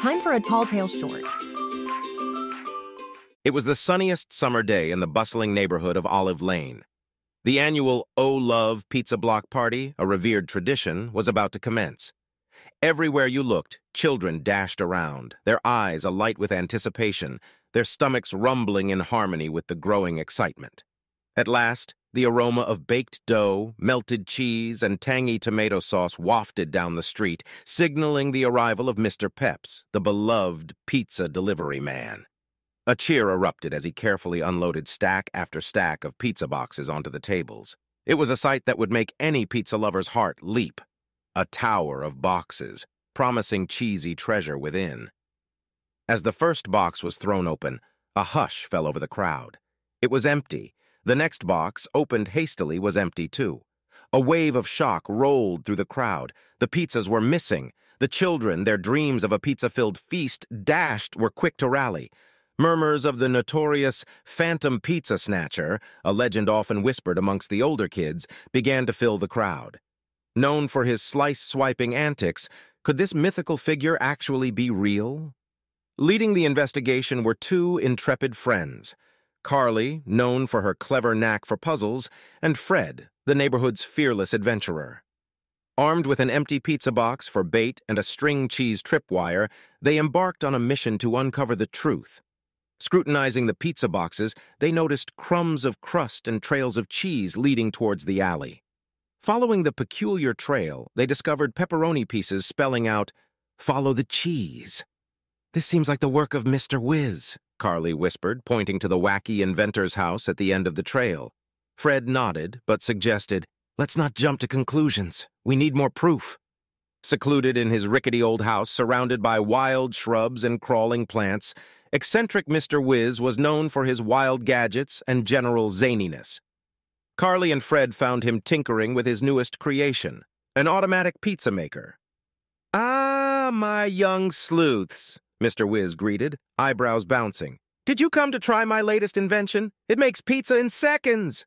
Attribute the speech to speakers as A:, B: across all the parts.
A: Time for a Talltale short.
B: It was the sunniest summer day in the bustling neighborhood of Olive Lane. The annual Oh Love Pizza Block Party, a revered tradition, was about to commence. Everywhere you looked, children dashed around, their eyes alight with anticipation, their stomachs rumbling in harmony with the growing excitement. At last, the aroma of baked dough, melted cheese, and tangy tomato sauce wafted down the street, signaling the arrival of Mr. Peps, the beloved pizza delivery man. A cheer erupted as he carefully unloaded stack after stack of pizza boxes onto the tables. It was a sight that would make any pizza lover's heart leap. A tower of boxes, promising cheesy treasure within. As the first box was thrown open, a hush fell over the crowd. It was empty. The next box, opened hastily, was empty too. A wave of shock rolled through the crowd. The pizzas were missing. The children, their dreams of a pizza-filled feast dashed, were quick to rally. Murmurs of the notorious Phantom Pizza Snatcher, a legend often whispered amongst the older kids, began to fill the crowd. Known for his slice-swiping antics, could this mythical figure actually be real? Leading the investigation were two intrepid friends. Carly, known for her clever knack for puzzles, and Fred, the neighborhood's fearless adventurer. Armed with an empty pizza box for bait and a string cheese tripwire, they embarked on a mission to uncover the truth. Scrutinizing the pizza boxes, they noticed crumbs of crust and trails of cheese leading towards the alley. Following the peculiar trail, they discovered pepperoni pieces spelling out, "Follow the cheese." "This seems like the work of Mr. Whiz," Carly whispered, pointing to the wacky inventor's house at the end of the trail. Fred nodded, but suggested, "Let's not jump to conclusions. We need more proof." Secluded in his rickety old house, surrounded by wild shrubs and crawling plants, eccentric Mr. Whiz was known for his wild gadgets and general zaniness. Carly and Fred found him tinkering with his newest creation, an automatic pizza maker. "Ah, my young sleuths," Mr. Whiz greeted, eyebrows bouncing. "Did you come to try my latest invention? It makes pizza in seconds!"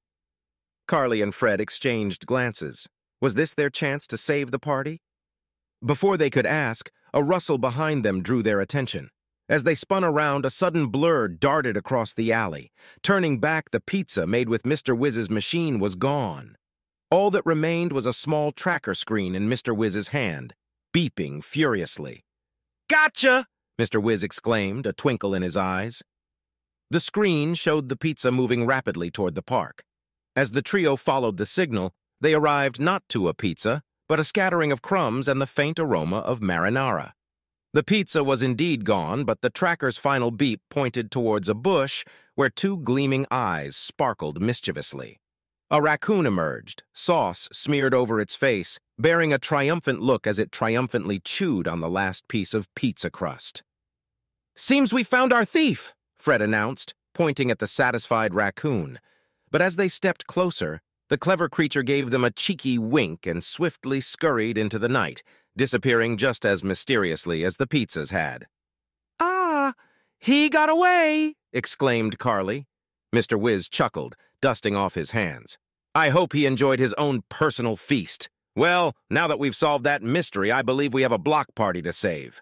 B: Carly and Fred exchanged glances. Was this their chance to save the party? Before they could ask, a rustle behind them drew their attention. As they spun around, a sudden blur darted across the alley. Turning back, the pizza made with Mr. Whiz's machine was gone. All that remained was a small tracker screen in Mr. Whiz's hand, beeping furiously. "Gotcha!" Mr. Whiz exclaimed, a twinkle in his eyes. The screen showed the pizza moving rapidly toward the park. As the trio followed the signal, they arrived not to a pizza, but a scattering of crumbs and the faint aroma of marinara. The pizza was indeed gone, but the tracker's final beep pointed towards a bush where two gleaming eyes sparkled mischievously. A raccoon emerged, sauce smeared over its face, bearing a triumphant look as it triumphantly chewed on the last piece of pizza crust. "Seems we found our thief," Fred announced, pointing at the satisfied raccoon. But as they stepped closer, the clever creature gave them a cheeky wink and swiftly scurried into the night, disappearing just as mysteriously as the pizzas had. "Ah, he got away!" exclaimed Carly. Mr. Whiz chuckled, dusting off his hands. "I hope he enjoyed his own personal feast. Well, now that we've solved that mystery, I believe we have a block party to save."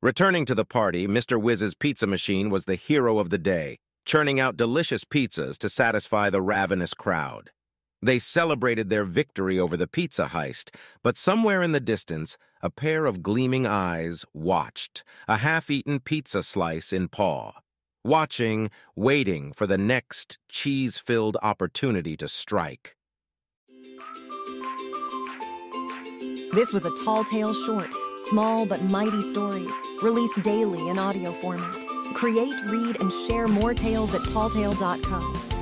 B: Returning to the party, Mr. Whiz's pizza machine was the hero of the day, churning out delicious pizzas to satisfy the ravenous crowd. They celebrated their victory over the pizza heist, but somewhere in the distance, a pair of gleaming eyes watched, a half-eaten pizza slice in paw. Watching, waiting for the next cheese-filled opportunity to strike.
A: This was a Talltale short, small but mighty stories, released daily in audio format. Create, read, and share more tales at talltale.com.